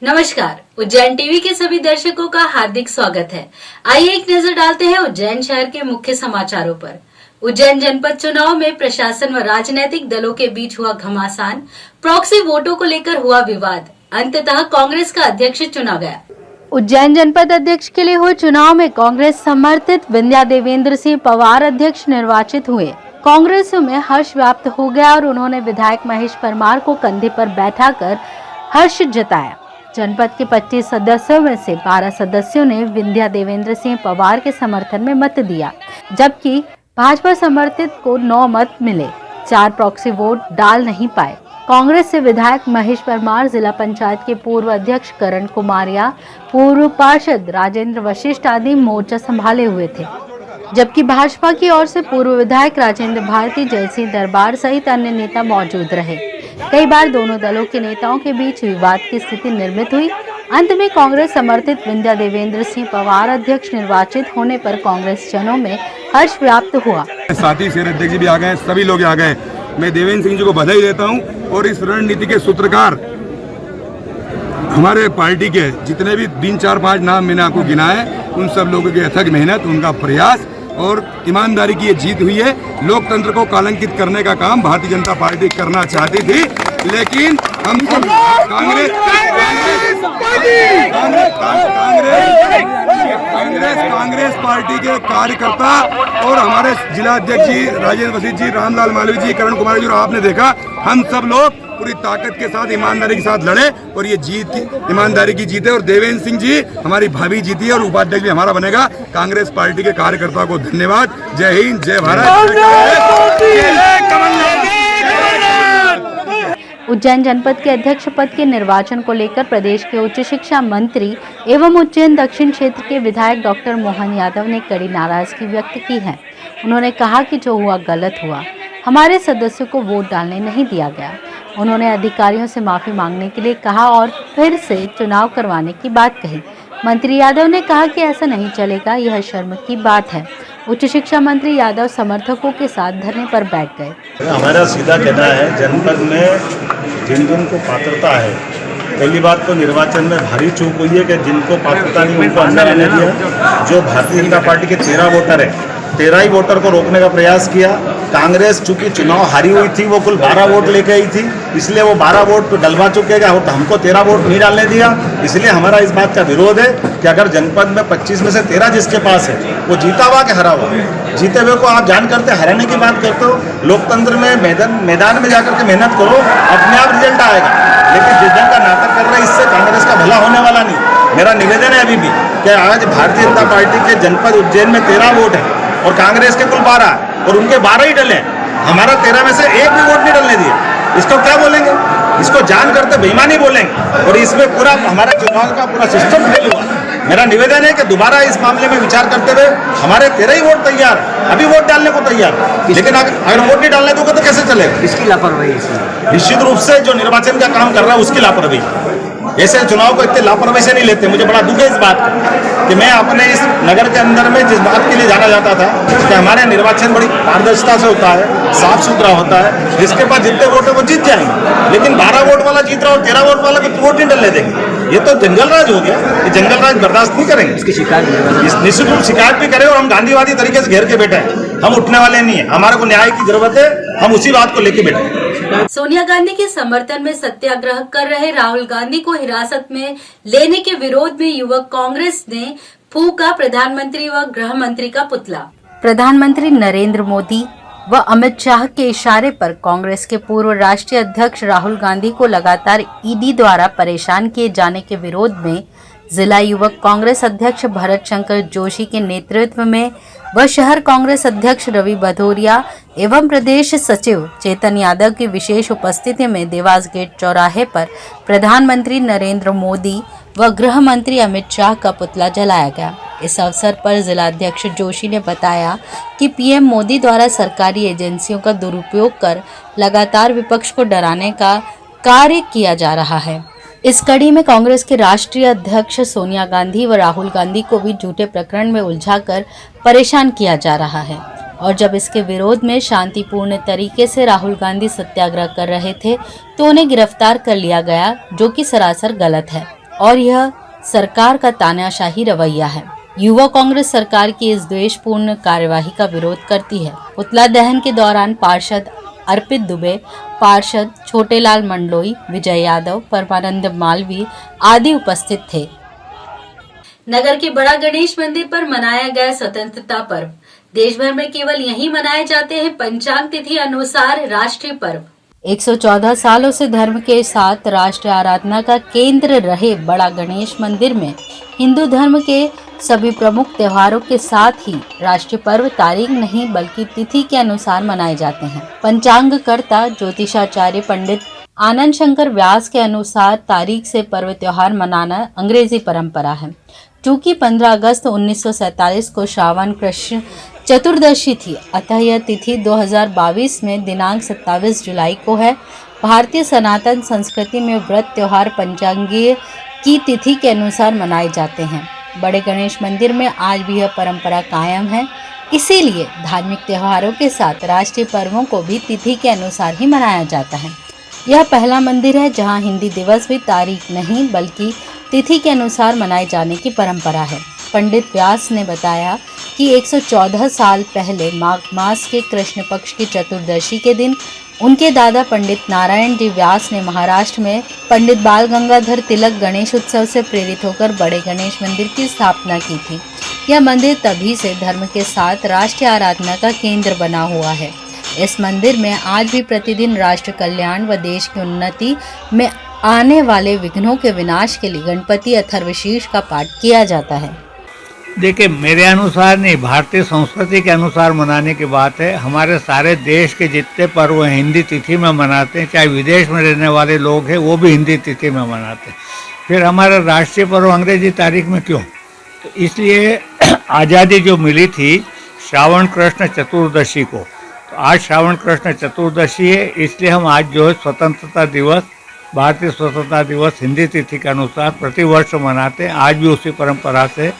नमस्कार, उज्जैन टीवी के सभी दर्शकों का हार्दिक स्वागत है। आइए एक नजर डालते हैं उज्जैन शहर के मुख्य समाचारों पर। उज्जैन जनपद चुनाव में प्रशासन व राजनीतिक दलों के बीच हुआ घमासान, प्रॉक्सी वोटों को लेकर हुआ विवाद, अंततः कांग्रेस का अध्यक्ष चुना गया। उज्जैन जनपद अध्यक्ष के लिए हुए चुनाव में कांग्रेस समर्थित विंध्या देवेंद्र सिंह पवार अध्यक्ष निर्वाचित हुए। कांग्रेस में हर्ष व्याप्त हो गया और उन्होंने विधायक महेश परमार को कंधे पर बैठाकर हर्ष जताया। जनपद के 25 सदस्यों में से 12 सदस्यों ने विंध्या देवेंद्र सिंह पवार के समर्थन में मत दिया, जबकि भाजपा समर्थित को 9 मत मिले। 4 प्रॉक्सी वोट डाल नहीं पाए। कांग्रेस से विधायक महेश परमार, जिला पंचायत के पूर्व अध्यक्ष करण कुमारिया, पूर्व पार्षद राजेंद्र वशिष्ठ आदि मोर्चा संभाले हुए थे, जबकि भाजपा की ओर से पूर्व विधायक राजेंद्र भारती, जयसिंह दरबार सहित अन्य नेता मौजूद रहे। कई बार दोनों दलों के नेताओं के बीच विवाद की स्थिति निर्मित हुई। अंत में कांग्रेस समर्थित विंध्या देवेंद्र सिंह पवार अध्यक्ष निर्वाचित होने पर कांग्रेस जनों में हर्ष व्याप्त हुआ। साथी शहर अध्यक्ष जी भी आ गए, सभी लोग आ गए। मैं देवेंद्र सिंह जी को बधाई देता हूं और इस रणनीति के सूत्रकार हमारे पार्टी के जितने भी 3, 4, 5 नाम मैंने आपको गिनाए, उन सब लोगों की अथक मेहनत, उनका प्रयास और ईमानदारी की ये जीत हुई है। लोकतंत्र को कलंकित करने का काम भारतीय जनता पार्टी करना चाहती थी, लेकिन हम सब कांग्रेस पार्टी के कार्यकर्ता और हमारे जिला अध्यक्ष जी राजेंद्र वशिष्ठ जी, रामलाल मालवीय जी, करण कुमार जी, और आपने देखा हम सब लोग पूरी ताकत के साथ ईमानदारी के साथ लड़े और ये जीत ईमानदारी की जीत है। और देवेंद्र सिंह जी हमारी भाभी जीती है और उपाध्यक्ष भी हमारा बनेगा। कांग्रेस पार्टी के कार्यकर्ताओं को धन्यवाद। जय हिंद, जय भारत। उज्जैन जनपद के अध्यक्ष पद के निर्वाचन को लेकर प्रदेश के उच्च शिक्षा मंत्री एवं उज्जैन दक्षिण क्षेत्र के विधायक डॉक्टर मोहन यादव ने कड़ी नाराजगी व्यक्त की है। उन्होंने कहा कि जो हुआ गलत हुआ, हमारे सदस्यों को वोट डालने नहीं दिया गया। उन्होंने अधिकारियों से माफी मांगने के लिए कहा और फिर से चुनाव करवाने की बात कही। मंत्री यादव ने कहा कि ऐसा नहीं चलेगा, यह शर्म की बात है। उच्च शिक्षा मंत्री यादव समर्थकों के साथ धरने पर बैठ गए। हमारा सीधा कहना है, जनपद में जिन जिन को पात्रता है, पहली बात तो निर्वाचन में भारी चूक हुई है कि जिनको पात्रता नहीं उनको अंदर आने दिया। जो भारतीय जनता पार्टी के 13 वोटर है, 13 ही वोटर को रोकने का प्रयास किया। कांग्रेस चूंकि चुनाव हारी हुई थी, वो कुल 12 वोट लेके आई थी, इसलिए वो 12 वोट तो डलवा चुकेगा और हमको 13 वोट नहीं डालने दिया। इसलिए हमारा इस बात का विरोध है कि अगर जनपद में 25 में से 13 जिसके पास है, वो जीता हुआ कि हरा हुआ, जीते हुए को आप जान करते हराने की बात करते हो। लोकतंत्र में मैदान में जाकर के मेहनत करो, अपने आप रिजल्ट आएगा। लेकिन जिस ढंग का नाटक कर रहे हैं, इससे कांग्रेस का भला होने वाला नहीं। मेरा निवेदन है अभी भी कि आज भारतीय जनता पार्टी के जनपद उज्जैन में 13 वोट है और कांग्रेस के कुल 12 और उनके 12 ही डले। हमारा 13 में से एक भी वोट नहीं डलने दिया। इसको क्या बोलेंगे? इसको जान करते बेईमानी बोलेंगे और इसमें पूरा हमारा चुनाव का पूरा सिस्टम फेल हुआ। मेरा निवेदन है कि दोबारा इस मामले में विचार करते हुए हमारे 13 ही वोट तैयार, अभी वोट डालने को तैयार, लेकिन अगर वोट नहीं डालने दोगे तो कैसे चलेगा? इसकी लापरवाही निश्चित रूप से जो निर्वाचन का काम कर रहा है उसकी लापरवाही। ऐसे चुनाव को इतने लापरवाही से नहीं लेते। मुझे बड़ा दुख है इस बात का कि मैं अपने इस नगर के अंदर में जिस बात के लिए जाना जाता था कि हमारे निर्वाचन बड़ी पारदर्शिता से होता है, साफ सुथरा होता है, जिसके पास जितने वोट है वो जीत जाएंगे। लेकिन 12 वोट वाला जीत रहा और 13 वोट वाला को वोट नहीं डलने देंगे। ये तो जंगल राज हो गया। ये जंगल राज बर्दाश्त नहीं करेंगे। इसकी शिकायत निश्चित रूप शिकायत भी करें और हम गांधीवादी तरीके से घेर के बैठे हैं। हम उठने वाले नहीं है। हमारे को न्याय की जरूरत है, हम उसी बात को लेके बैठे हैं। सोनिया गांधी के समर्थन में सत्याग्रह कर रहे राहुल गांधी को हिरासत में लेने के विरोध में युवक कांग्रेस ने फूंका प्रधानमंत्री व गृह मंत्री का पुतला। प्रधानमंत्री नरेंद्र मोदी व अमित शाह के इशारे पर कांग्रेस के पूर्व राष्ट्रीय अध्यक्ष राहुल गांधी को लगातार ईडी द्वारा परेशान किए जाने के विरोध में जिला युवक कांग्रेस अध्यक्ष भरत शंकर जोशी के नेतृत्व में व शहर कांग्रेस अध्यक्ष रवि भदौरिया एवं प्रदेश सचिव चेतन यादव की विशेष उपस्थिति में देवास गेट चौराहे पर प्रधानमंत्री नरेंद्र मोदी व गृह मंत्री अमित शाह का पुतला जलाया गया। इस अवसर पर जिला अध्यक्ष जोशी ने बताया कि पीएम मोदी द्वारा सरकारी एजेंसियों का दुरुपयोग कर लगातार विपक्ष को डराने का कार्य किया जा रहा है। इस कड़ी में कांग्रेस के राष्ट्रीय अध्यक्ष सोनिया गांधी व राहुल गांधी को भी झूठे प्रकरण में उलझाकर परेशान किया जा रहा है और जब इसके विरोध में शांतिपूर्ण तरीके से राहुल गांधी सत्याग्रह कर रहे थे तो उन्हें गिरफ्तार कर लिया गया, जो कि सरासर गलत है। और यह सरकार का तानाशाही रवैया है। युवा कांग्रेस सरकार की इस द्वेषपूर्ण कार्यवाही का विरोध करती है। पुतला दहन के दौरान पार्षद अर्पित दुबे, पार्षद छोटेलाल मंडलोई, विजय यादव, परमानंद मालवी आदि उपस्थित थे। नगर के बड़ा गणेश मंदिर पर मनाया गया स्वतंत्रता पर्व। देश भर में केवल यहीं मनाए जाते हैं पंचांग तिथि अनुसार राष्ट्रीय पर्व। 114 सालों से धर्म के साथ राष्ट्रीय आराधना का केंद्र रहे बड़ा गणेश मंदिर में हिंदू धर्म के सभी प्रमुख त्योहारों के साथ ही राष्ट्रीय पर्व तारीख नहीं बल्कि तिथि के अनुसार मनाए जाते हैं। पंचांगकर्ता ज्योतिषाचार्य पंडित आनंद शंकर व्यास के अनुसार तारीख से पर्व त्योहार मनाना अंग्रेजी परंपरा है। चूँकि 15 अगस्त 1947 को श्रावण कृष्ण चतुर्दशी थी, अतः यह तिथि 2022 में दिनांक 27 जुलाई को है। भारतीय सनातन संस्कृति में व्रत त्योहार पंचांगीय की तिथि के अनुसार मनाए जाते हैं। बड़े गणेश मंदिर में आज भी यह परंपरा कायम है, इसीलिए धार्मिक त्योहारों के साथ राष्ट्रीय पर्वों को भी तिथि के अनुसार ही मनाया जाता है। यह पहला मंदिर है जहां हिंदी दिवस भी तारीख नहीं बल्कि तिथि के अनुसार मनाए जाने की परंपरा है। पंडित व्यास ने बताया कि 114 साल पहले माघ मास के कृष्ण पक्ष की चतुर्दशी के दिन उनके दादा पंडित नारायण जी व्यास ने महाराष्ट्र में पंडित बाल गंगाधर तिलक गणेश उत्सव से प्रेरित होकर बड़े गणेश मंदिर की स्थापना की थी। यह मंदिर तभी से धर्म के साथ राष्ट्रीय आराधना का केंद्र बना हुआ है। इस मंदिर में आज भी प्रतिदिन राष्ट्र कल्याण व देश की उन्नति में आने वाले विघ्नों के विनाश के लिए गणपति अथर्वशीर्ष का पाठ किया जाता है। देखिए, मेरे अनुसार नहीं, भारतीय संस्कृति के अनुसार मनाने की बात है। हमारे सारे देश के जितने पर्व हिंदी तिथि में मनाते हैं, चाहे विदेश में रहने वाले लोग हैं वो भी हिंदी तिथि में मनाते हैं। फिर हमारा राष्ट्रीय पर्व अंग्रेजी तारीख में क्यों? तो इसलिए आज़ादी जो मिली थी श्रावण कृष्ण चतुर्दशी को, तो आज श्रावण कृष्ण चतुर्दशी है, इसलिए हम आज जो है स्वतंत्रता दिवस, भारतीय स्वतंत्रता दिवस हिंदी तिथि के अनुसार प्रतिवर्ष मनाते हैं। आज भी उसी परंपरा से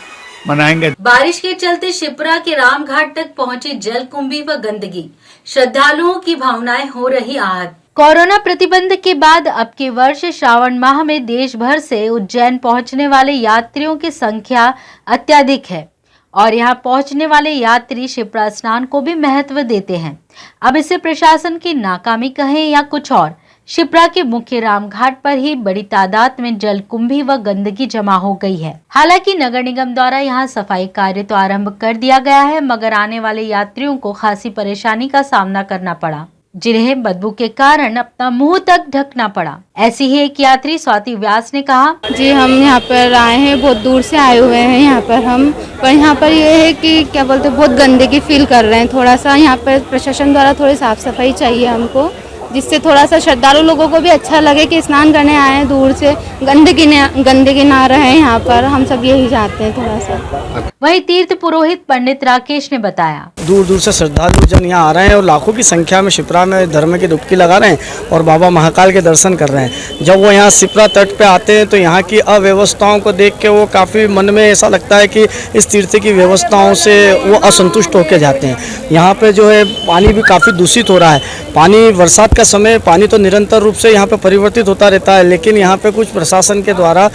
मनाएंगे। बारिश के चलते शिप्रा के रामघाट तक पहुंची जलकुंभी व गंदगी, श्रद्धालुओं की भावनाएं हो रही आहत। कोरोना प्रतिबंध के बाद अब के वर्ष श्रावण माह में देश भर से उज्जैन पहुंचने वाले यात्रियों की संख्या अत्यधिक है और यहां पहुंचने वाले यात्री शिप्रा स्नान को भी महत्व देते हैं। अब इसे प्रशासन की नाकामी कहें या कुछ और, शिप्रा के मुख्य रामघाट पर ही बड़ी तादाद में जलकुंभी व गंदगी जमा हो गई है। हालांकि नगर निगम द्वारा यहां सफाई कार्य तो आरंभ कर दिया गया है, मगर आने वाले यात्रियों को खासी परेशानी का सामना करना पड़ा, जिन्हें बदबू के कारण अपना मुंह तक ढकना पड़ा। ऐसी ही एक यात्री स्वाति व्यास ने कहा, जी हम यहाँ पर आए हैं, बहुत दूर से आए हुए हैं यहाँ पर हम, पर यहाँ पर ये है कि क्या बोलते बहुत गंदगी फील कर रहे हैं। थोड़ा सा यहाँ पर प्रशासन द्वारा थोड़ी साफ सफाई चाहिए हमको, जिससे थोड़ा सा श्रद्धालु लोगों को भी अच्छा लगे कि स्नान करने आए हैं दूर से, गंदगी ना रहे यहाँ पर, हम सब यही चाहते हैं थोड़ा सा। वही तीर्थ पुरोहित पंडित राकेश ने बताया, दूर दूर से श्रद्धालु जन यहाँ आ रहे हैं और लाखों की संख्या में शिप्रा में धर्म की डुबकी लगा रहे हैं और बाबा महाकाल के दर्शन कर रहे हैं। जब वो यहाँ शिप्रा तट पे आते हैं तो यहाँ की अव्यवस्थाओं को देख के वो काफ़ी मन में ऐसा लगता है कि इस तीर्थ की व्यवस्थाओं से वो असंतुष्ट होकर जाते हैं। यहाँ पे जो है पानी भी काफ़ी दूषित हो रहा है। पानी बरसात का समय पानी तो निरंतर रूप से यहाँ पे परिवर्तित होता रहता है, लेकिन यहाँ पे कुछ प्रशासन के द्वारा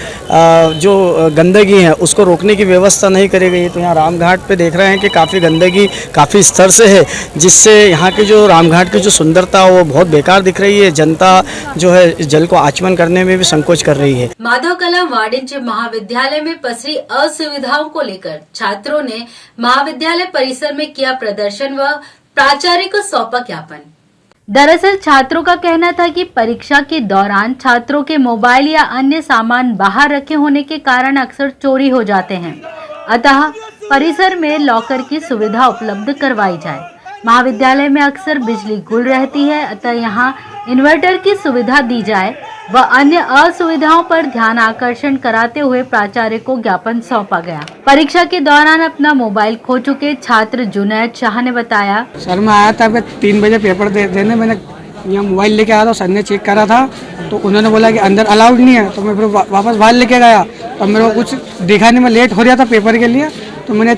जो गंदगी है उसको रोकने की व्यवस्था नहीं करी गई। तो यहाँ रामघाट पे देख रहे हैं कि काफ़ी गंदगी काफ़ी स्तर से है, जिससे यहाँ की जो रामघाट की जो सुंदरता वो बहुत बेकार दिख रही है। जनता जो है जल को आचमन करने में भी संकोच कर रही है। माधव कला वाणिज्य महाविद्यालय में पसरी असुविधाओं को लेकर छात्रों ने महाविद्यालय परिसर में किया प्रदर्शन व प्राचार्य को सौंपा ज्ञापन। दरअसल छात्रों का कहना था कि परीक्षा के दौरान छात्रों के मोबाइल या अन्य सामान बाहर रखे होने के कारण अक्सर चोरी हो जाते हैं, अतः परिसर में लॉकर की सुविधा उपलब्ध करवाई जाए। महाविद्यालय में अक्सर बिजली गुल रहती है, अतः यहाँ इन्वर्टर की सुविधा दी जाए व अन्य असुविधाओं पर ध्यान आकर्षण कराते हुए प्राचार्य को ज्ञापन सौंपा गया। परीक्षा के दौरान अपना मोबाइल खो चुके छात्र जुनैद शाह ने बताया, सर मैं आया था 3 बजे पेपर देने, मैंने यहाँ मोबाइल लेके आया था, सर ने चेक करा था तो उन्होंने बोला कि अंदर अलाउड नहीं है, तो मैं फिर वापस बाहर लेके गया। तो मेरे को कुछ दिखा नहीं, मैं लेट हो रहा था पेपर के लिए, तो मैंने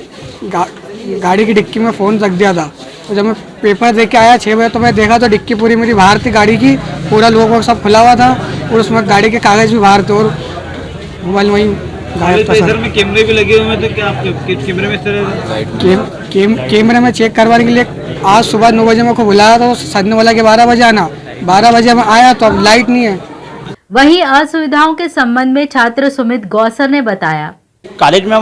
गाड़ी की डिक्की में फ़ोन रख दिया था। तो जब मैं पेपर दे के आया 6 बजे तो मैं देखा तो डिक्की पूरी मेरी बाहर थी गाड़ी की, पूरा लोगों को सब खुला हुआ था और उसमें गाड़ी के कागज़ भी बाहर थे और मोबाइल वहीं गायब था सर। में कैमरे भी लगे हुए हैं, तो क्या आप कैमरे में सर कैमरे में चेक करवाने के लिए आज सुबह 9 बजे मेरे को बुलाया तो सर ने बोला कि 12 बजे आना। 12 बजे मैं आया तो अब लाइट नहीं है। वहीं असुविधाओं के संबंध में छात्र सुमित गौसर ने बताया, कॉलेज में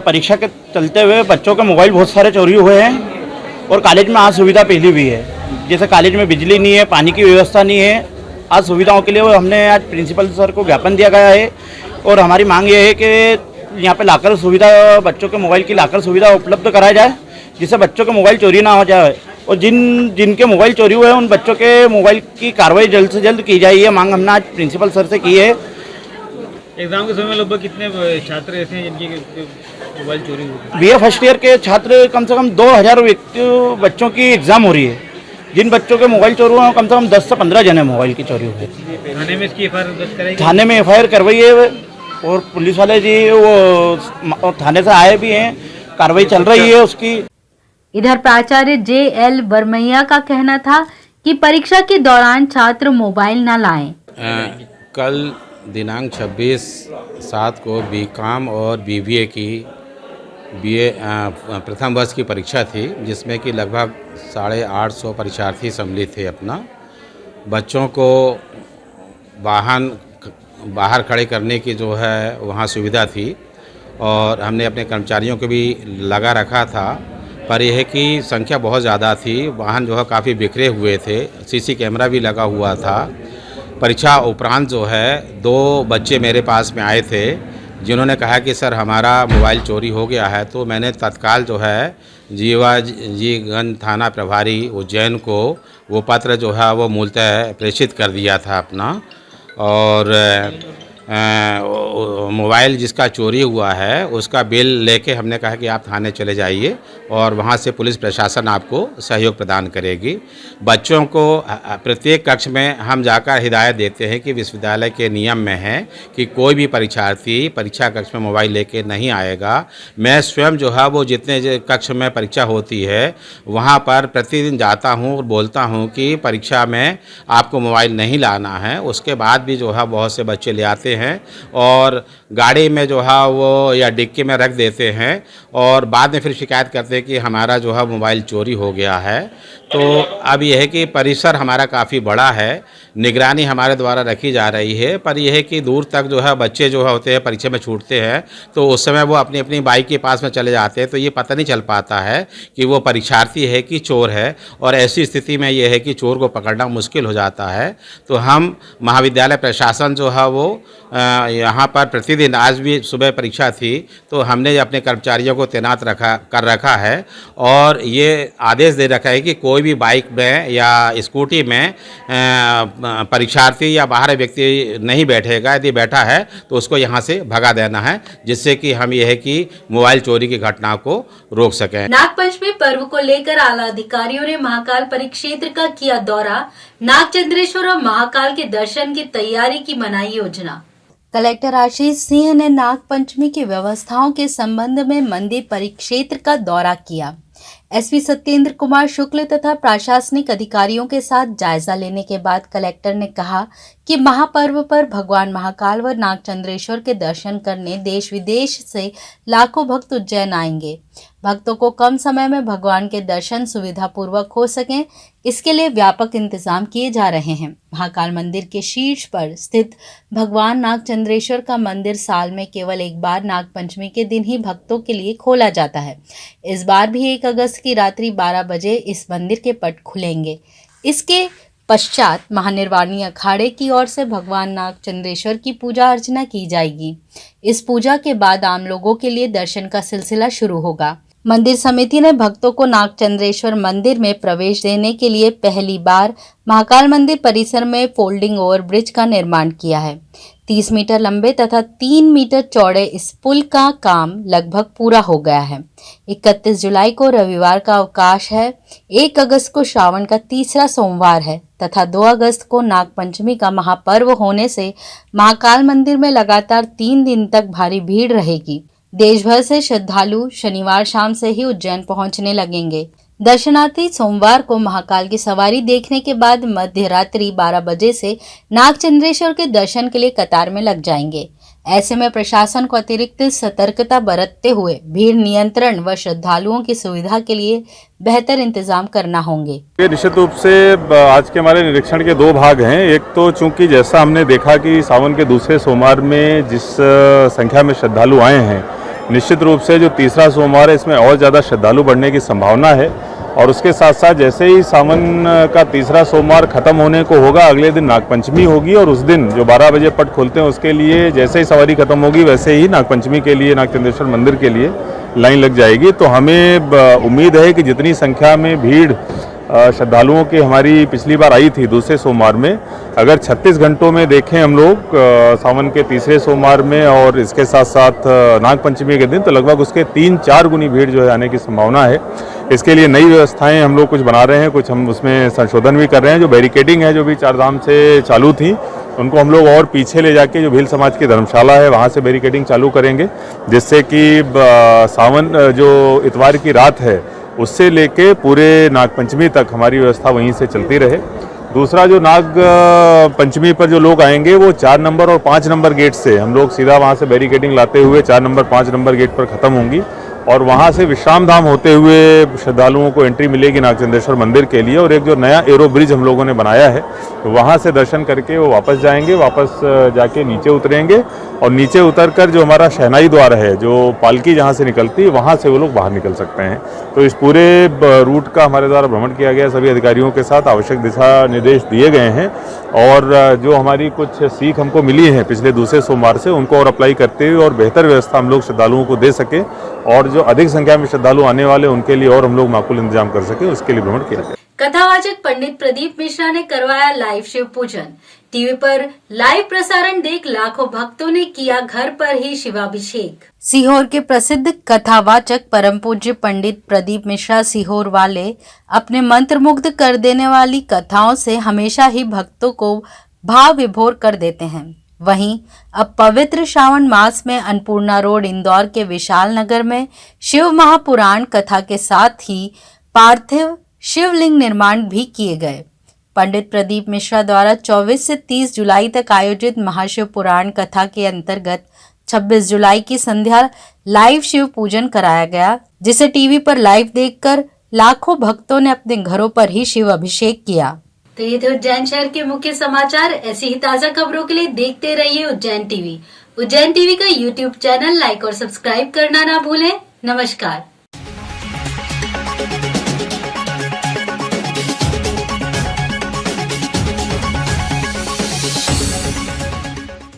परीक्षा के चलते हुए बच्चों के मोबाइल बहुत सारे चोरी हुए हैं और कॉलेज में असुविधा पहली हुई है। जैसे कॉलेज में बिजली नहीं है, पानी की व्यवस्था नहीं है, असुविधाओं के लिए हमने आज प्रिंसिपल सर को ज्ञापन दिया गया है और हमारी मांग ये है कि यहाँ पे लाकर सुविधा, बच्चों के मोबाइल की लाकर सुविधा उपलब्ध कराई जाए, जिससे बच्चों के मोबाइल चोरी ना हो जाए और जिनके मोबाइल चोरी हुए हैं उन बच्चों के मोबाइल की कार्रवाई जल्द से जल्द की जाए। ये मांग हमने आज प्रिंसिपल सर से की है। एग्जाम के समय लगभग कितने छात्र ऐसे हैं जिनकी मोबाइल चोरी हुई? बीए फर्स्ट ईयर के छात्र कम से कम 2000 बच्चों की एग्जाम हो रही है। जिन बच्चों के मोबाइल चोरी हुए हैं कम से कम 10 से 15 जने मोबाइल की चोरी हुई है। थाने में इसकी एफआईआर दर्ज कराई? थाने में एफआईआर करवाई है और पुलिस वाले जी वो थाने से आए भी हैं, कार्रवाई चल रही है उसकी। इधर प्राचार्य JL बरमैया का कहना था कि परीक्षा के दौरान छात्र मोबाइल न लाएं। कल दिनांक 26/7 को बीकॉम और BBA की BA प्रथम वर्ष की परीक्षा थी, जिसमें कि लगभग 850 परीक्षार्थी सम्मिलित थे। अपना बच्चों को बाहर खड़े करने की जो है वहाँ सुविधा थी और हमने अपने कर्मचारियों को भी लगा रखा था, पर यह है कि संख्या बहुत ज़्यादा थी। वाहन जो है काफ़ी बिखरे हुए थे, CC कैमरा भी लगा हुआ था। परीक्षा उपरांत जो है 2 बच्चे मेरे पास में आए थे जिन्होंने कहा कि सर हमारा मोबाइल चोरी हो गया है। तो मैंने तत्काल जो है जीवाजीगंज थाना प्रभारी उज्जैन को वो पत्र जो है वो मूलतः प्रेषित कर दिया था अपना, और मोबाइल जिसका चोरी हुआ है उसका बिल लेके हमने कहा कि आप थाने चले जाइए और वहाँ से पुलिस प्रशासन आपको सहयोग प्रदान करेगी। बच्चों को प्रत्येक कक्ष में हम जाकर हिदायत देते हैं कि विश्वविद्यालय के नियम में है कि कोई भी परीक्षार्थी परीक्षा कक्ष में मोबाइल लेके नहीं आएगा। मैं स्वयं जो है वो जितने कक्ष में परीक्षा होती है वहाँ पर प्रतिदिन जाता हूँ और बोलता हूँ कि परीक्षा में आपको मोबाइल नहीं लाना है। उसके बाद भी जो है बहुत से बच्चे ले आते हैं और गाड़ी में जो है वो या डिक्की में रख देते हैं और बाद में फिर शिकायत करते हैं कि हमारा जो है मोबाइल चोरी हो गया है। तो अब यह है कि परिसर हमारा काफ़ी बड़ा है, निगरानी हमारे द्वारा रखी जा रही है, पर यह है कि दूर तक जो है बच्चे जो है होते हैं परीक्षा में छूटते हैं तो उस समय वो अपनी अपनी बाइक के पास में चले जाते हैं, तो ये पता नहीं चल पाता है कि वो परीक्षार्थी है कि चोर है, और ऐसी स्थिति में यह है कि चोर को पकड़ना मुश्किल हो जाता है। तो हम महाविद्यालय प्रशासन जो है वो यहाँ पर प्रतिदिन, आज भी सुबह परीक्षा थी तो हमने अपने कर्मचारियों को तैनात कर रखा है और ये आदेश दे रखा है कि कोई भी बाइक में या स्कूटी में परीक्षार्थी या बाहर व्यक्ति नहीं बैठेगा। यदि बैठा है तो उसको यहाँ से भगा देना है, जिससे कि हम ये है कि मोबाइल चोरी की घटना को रोक सकें। नागपंचमी पर्व को लेकर आला अधिकारियों ने महाकाल परिक्षेत्र का किया दौरा। नागचंद्रेश्वर और महाकाल के दर्शन की तैयारी की बनाई योजना। कलेक्टर आशीष सिंह ने नागपंचमी की व्यवस्थाओं के संबंध में मंदिर परिक्षेत्र का दौरा किया। एसपी सत्येंद्र कुमार शुक्ल तथा प्रशासनिक अधिकारियों के साथ जायजा लेने के बाद कलेक्टर ने कहा कि महापर्व पर भगवान महाकाल व नागचंद्रेश्वर के दर्शन करने देश विदेश से लाखों भक्त उज्जैन आएंगे। भक्तों को कम समय में भगवान के दर्शन सुविधापूर्वक हो सकें, इसके लिए व्यापक इंतजाम किए जा रहे हैं। महाकाल मंदिर के शीर्ष पर स्थित भगवान नागचंद्रेश्वर का मंदिर साल में केवल एक बार नागपंचमी के दिन ही भक्तों के लिए खोला जाता है। इस बार भी 1 अगस्त की रात्रि 12 बजे इस मंदिर के पट खुलेंगे। इसके पश्चात महानिर्वाणी अखाड़े की ओर से भगवान नागचंद्रेश्वर की पूजा अर्चना की जाएगी। इस पूजा के बाद आम लोगों के लिए दर्शन का सिलसिला शुरू होगा। मंदिर समिति ने भक्तों को नागचंद्रेश्वर मंदिर में प्रवेश देने के लिए पहली बार महाकाल मंदिर परिसर में फोल्डिंग ओवर ब्रिज का निर्माण किया है। 30 मीटर लंबे तथा 3 मीटर चौड़े इस पुल का काम लगभग पूरा हो गया है। 31 जुलाई को रविवार का अवकाश है। 1 अगस्त को श्रावण का तीसरा सोमवार है तथा 2 अगस्त को नागपंचमी का महापर्व होने से महाकाल मंदिर में लगातार 3 दिन तक भारी भीड़ रहेगी। देश भर से श्रद्धालु शनिवार शाम से ही उज्जैन पहुंचने लगेंगे। दर्शनार्थी सोमवार को महाकाल की सवारी देखने के बाद मध्य रात्रि 12 बजे से नागचंद्रेश्वर के दर्शन के लिए कतार में लग जाएंगे। ऐसे में प्रशासन को अतिरिक्त सतर्कता बरतते हुए भीड़ नियंत्रण व श्रद्धालुओं की सुविधा के लिए बेहतर इंतजाम करना होंगे। निश्चित रूप से आज के हमारे निरीक्षण के दो भाग हैं। एक तो चूंकि जैसा हमने देखा कि सावन के दूसरे सोमवार में जिस संख्या में श्रद्धालु आए हैं, निश्चित रूप से जो तीसरा सोमवार है इसमें और ज़्यादा श्रद्धालु बढ़ने की संभावना है। और उसके साथ साथ जैसे ही सावन का तीसरा सोमवार खत्म होने को होगा, अगले दिन नागपंचमी होगी और उस दिन जो 12 बजे पट खोलते हैं उसके लिए जैसे ही सवारी खत्म होगी वैसे ही नागपंचमी के लिए नागचंद्रेश्वर मंदिर के लिए लाइन लग जाएगी। तो हमें उम्मीद है कि जितनी संख्या में भीड़ श्रद्धालुओं की हमारी पिछली बार आई थी दूसरे सोमवार में, अगर 36 घंटों में देखें हम लोग सावन के तीसरे सोमवार में और इसके साथ साथ नागपंचमी के दिन, तो लगभग उसके 3-4 गुनी भीड़ जो है आने की संभावना है। इसके लिए नई व्यवस्थाएं हम लोग कुछ बना रहे हैं, कुछ हम उसमें संशोधन भी कर रहे हैं। जो बैरिकेडिंग है जो भी चारधाम से चालू थी उनको हम लोग और पीछे ले जाके जो भील समाज की धर्मशाला है वहाँ से बैरिकेडिंग चालू करेंगे, जिससे कि सावन जो इतवार की रात है उससे लेके पूरे नागपंचमी तक हमारी व्यवस्था वहीं से चलती रहे। दूसरा जो नाग पंचमी पर जो लोग आएंगे वो 4 नंबर और 5 नंबर गेट से हम लोग सीधा वहाँ से बैरिकेडिंग लाते हुए 4 नंबर 5 नंबर गेट पर ख़त्म होंगी और वहाँ से विश्राम धाम होते हुए श्रद्धालुओं को एंट्री मिलेगी नागचंद्रेश्वर मंदिर के लिए। और एक जो नया एरो ब्रिज हम लोगों ने बनाया है तो वहाँ से दर्शन करके वो वापस जाएंगे, वापस जाके नीचे उतरेंगे और नीचे उतरकर जो हमारा शहनाई द्वार है, जो पालकी जहाँ से निकलती है, वहाँ से वो लोग बाहर निकल सकते हैं। तो इस पूरे रूट का हमारे द्वारा भ्रमण किया गया, सभी अधिकारियों के साथ आवश्यक दिशा निर्देश दिए गए हैं और जो हमारी कुछ सीख हमको मिली है पिछले दूसरे सोमवार से, उनको और अप्लाई करते हुए और बेहतर व्यवस्था हम लोग श्रद्धालुओं को दे सके और जो अधिक संख्या में श्रद्धालु आने वाले उनके लिए और हम लोग माकूल इंतजाम कर सके, उसके लिए भ्रमण किया गया। कथावाचक पंडित प्रदीप मिश्रा ने करवाया लाइव शिव पूजन। टीवी पर लाइव प्रसारण देख लाखों भक्तों ने किया घर पर ही शिवाभिषेक। सीहोर के प्रसिद्ध कथावाचक परम पूज्य पंडित प्रदीप मिश्रा सीहोर वाले अपने मंत्रमुग्ध कर देने वाली कथाओं से हमेशा ही भक्तों को भाव विभोर कर देते हैं। वहीं अब पवित्र श्रावण मास में अन्नपूर्णा रोड इंदौर के विशाल नगर में शिव महापुराण कथा के साथ ही पार्थिव शिवलिंग निर्माण भी किए गए। पंडित प्रदीप मिश्रा द्वारा 24 से 30 जुलाई तक आयोजित महाशिव पुराण कथा के अंतर्गत 26 जुलाई की संध्या लाइव शिव पूजन कराया गया, जिसे टीवी पर लाइव देखकर लाखों भक्तों ने अपने घरों पर ही शिव अभिषेक किया। तो ये थे उज्जैन शहर के मुख्य समाचार। ऐसी ही ताजा खबरों के लिए देखते रहिए उज्जैन टीवी। उज्जैन टीवी का यूट्यूब चैनल लाइक और सब्सक्राइब करना ना भूलें। नमस्कार।